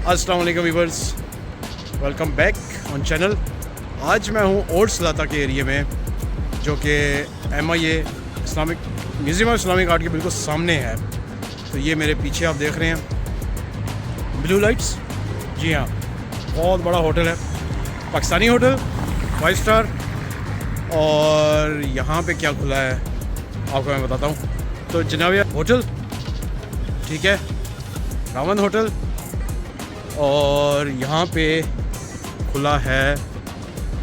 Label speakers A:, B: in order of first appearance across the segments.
A: अस्सलाम वालेकुम viewers, welcome back on channel. आज मैं हूँ ओट्स लाता के एरिया में, जो कि MIA Islamic museum of Islamic art के बिल्कुल सामने है। तो ये मेरे पीछे आप देख रहे हैं ब्लू लाइट्स। जी हाँ, बहुत बड़ा होटल है, पाकिस्तानी होटल 5 स्टार। और यहाँ पे क्या खुला है आपको मैं बताता हूँ। तो जनाब होटल, ठीक है, रावंद होटल। और यहाँ पे खुला है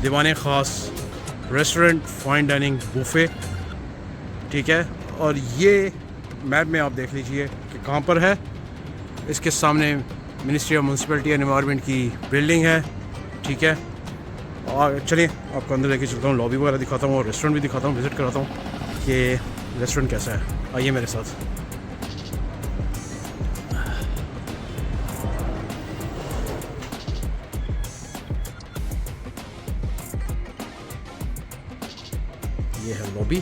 A: दीवान खास रेस्टोरेंट, फाइन डाइनिंग, बुफे, ठीक है। और ये मैप में आप देख लीजिए कि कहाँ पर है। इसके सामने ministry of municipality and environment की बिल्डिंग है, ठीक है। और चलिए आपको अंदर लेके चलता हूँ, लॉबी वगैरह दिखाता हूँ और रेस्टोरेंट भी दिखाता हूँ, विज़िट कराता हूँ कि रेस्टोरेंट कैसा है। आइए मेरे साथ। ये है लॉबी,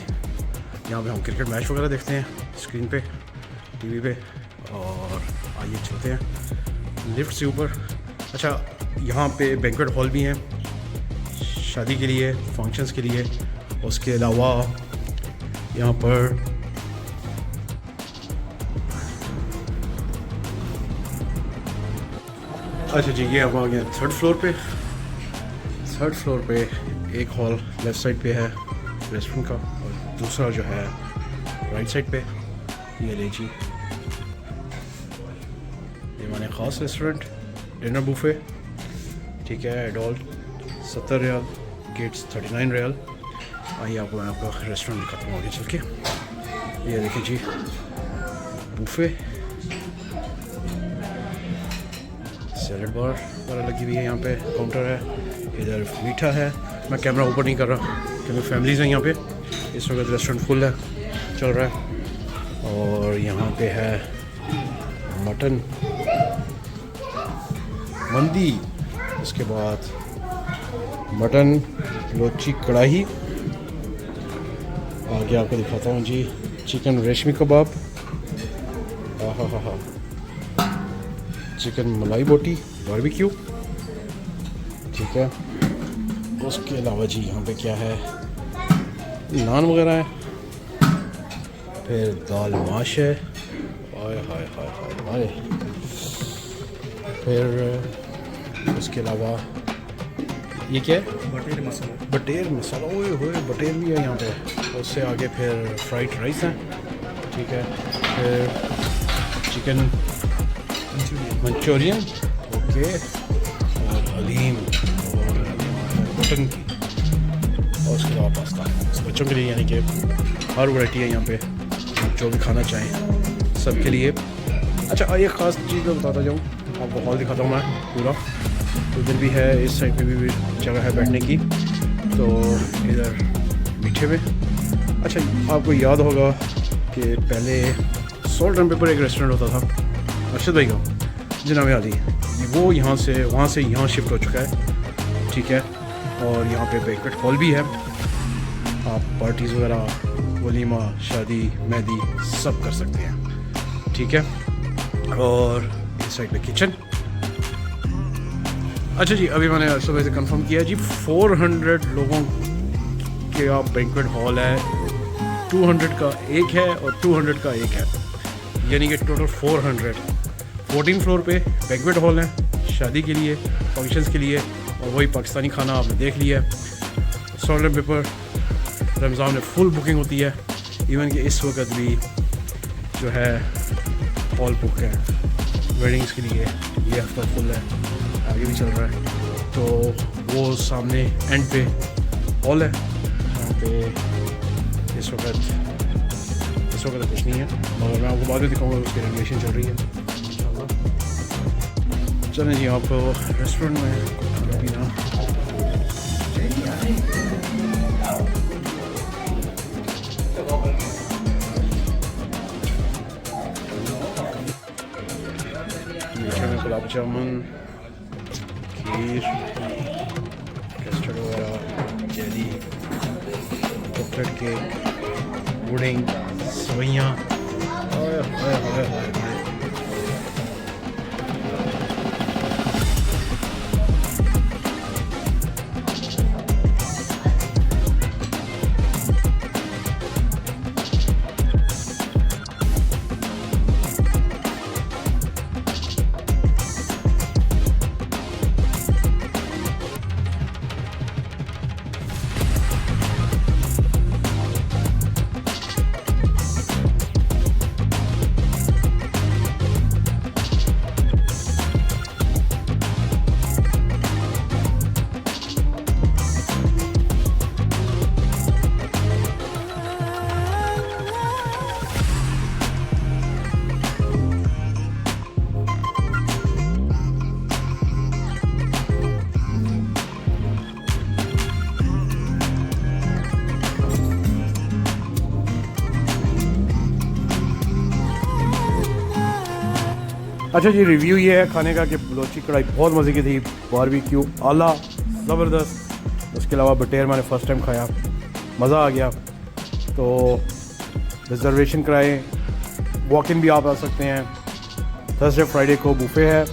A: यहाँ पे हम क्रिकेट मैच वगैरह देखते हैं स्क्रीन पे, टीवी पे। और आइए चलते हैं लिफ्ट से ऊपर। अच्छा, यहाँ पे बैंक्वेट हॉल भी हैं शादी के लिए, फंक्शंस के लिए। उसके अलावा यहाँ पर अच्छा जी, ये हम आ गए थर्ड फ्लोर पे। थर्ड फ्लोर पे एक हॉल लेफ़्ट साइड पे है रेस्टोरेंट का, और दूसरा जो है राइट साइड पे। ये लीजिए दीवान खास रेस्टोरेंट, डिनर बुफे, ठीक है। Adult 70 riyal, kids 39 riyal. आइए आपको मैं आपका रेस्टोरेंट दिखाता हूँ आगे चल के। ये देखिए जी, बुफे, सैलड बार वगैरह लगी हुई है। यहाँ पे काउंटर है, इधर मीठा है। मैं कैमरा ऊपर नहीं कर रहा क्योंकि फैमिलीज़ हैं यहाँ पे। इस वक्त रेस्टोरेंट फुल है, चल रहा है। और यहाँ पे है मटन मंदी, उसके बाद मटन लोची कढ़ाई। आगे आपको दिखाता हूँ जी, चिकन रेशमी कबाब, हा, चिकन मलाई बोटी बारबेक्यू, ठीक है। उसके अलावा जी यहाँ पे क्या है, नान वगैरह है, फिर दाल माश है, हाय हाय हाय हाय हाय। फिर उसके अलावा ये क्या है, बटेर मसाला, ओए होए बटेर भी है यहाँ पे। उससे आगे फिर फ्राइड राइस है, ठीक है। फिर चिकन मंचूरियन, ओके। और हलीम और मटन की, और उसके अलावा पास्ता बच्चों के लिए, यानी कि हर वैरायटी है यहाँ पे, जो भी खाना चाहें सबके लिए। अच्छा, आइए ख़ास चीज़ मैं बताता जाऊँ आपको, हॉल दिखाता हूँ मैं पूरा। तो इधर भी है, इस साइड पे भी जगह है बैठने की। तो इधर मीठे में, अच्छा आपको याद होगा कि पहले सॉल्ट एंड पेपर एक रेस्टोरेंट होता था अर्शद भाई का, जनाब आली, वो यहाँ से वहाँ से यहाँ शिफ्ट हो चुका है, ठीक है। और यहाँ पे बैंक्वेट हॉल भी है, आप पार्टीज़ वगैरह, वलीमा, शादी, मेहंदी सब कर सकते हैं, ठीक है। और इस साइड पे किचन। अच्छा जी, अभी मैंने सुबह से कंफर्म किया जी, 400 लोगों के आप बैंक्वेट हॉल है। 200 का एक है और 200 का एक है, यानी कि टोटल 400। 14 फ्लोर पे बैंक्वेट हॉल है शादी के लिए, फंक्शंस के लिए। और वही पाकिस्तानी खाना आपने देख लिया है। सॉल्ट एंड पेपर रमज़ान में फुल बुकिंग होती है, इवन कि इस वक्त भी जो है हॉल बुक है वेडिंग्स के लिए। ये हफ्ता फुल है, आगे भी चल रहा है। तो वो सामने एंड पे हॉल है, यहाँ पे इस वक्त कुछ नहीं है, मगर मैं आपको बाद में दिखाऊंगा, उसकी रेनोवेशन चल रही है। चलें जी, आपको रेस्टोरेंट में पीना। मीठे में गुलाब जामुन, खीर, कस्टर्ड वगैरह, जेली, चॉकलेट केक, पुडिंग, सवैयाँ, अच्छा जी, रिव्यू ये है खाने का कि बलोची कढ़ाई बहुत मज़े की थी, बारबेक्यू आला ज़बरदस्त। उसके अलावा बटेर मैंने फ़र्स्ट टाइम खाया, मज़ा आ गया। तो रिजर्वेशन कराएं, वॉक इन भी आप आ सकते हैं। थर्सडे फ्राइडे को बुफे है,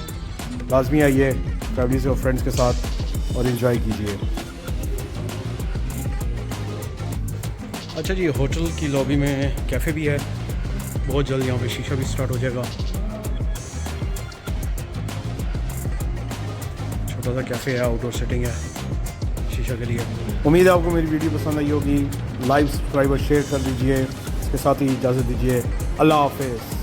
A: लाजमी आइए फैमिलीज़ और फ्रेंड्स के साथ और इन्जॉय कीजिए। अच्छा जी, होटल की लॉबी में कैफ़े भी है, बहुत जल्द यहाँ पे शीशा भी स्टार्ट हो जाएगा। छोटा सा कैफ़े है, आउटडोर सेटिंग है शीशा के लिए। उम्मीद है आपको मेरी वीडियो पसंद आई होगी। लाइक, सब्सक्राइब और शेयर कर दीजिए। इसके साथ ही इजाज़त दीजिए। अल्लाह हाफ़िज़।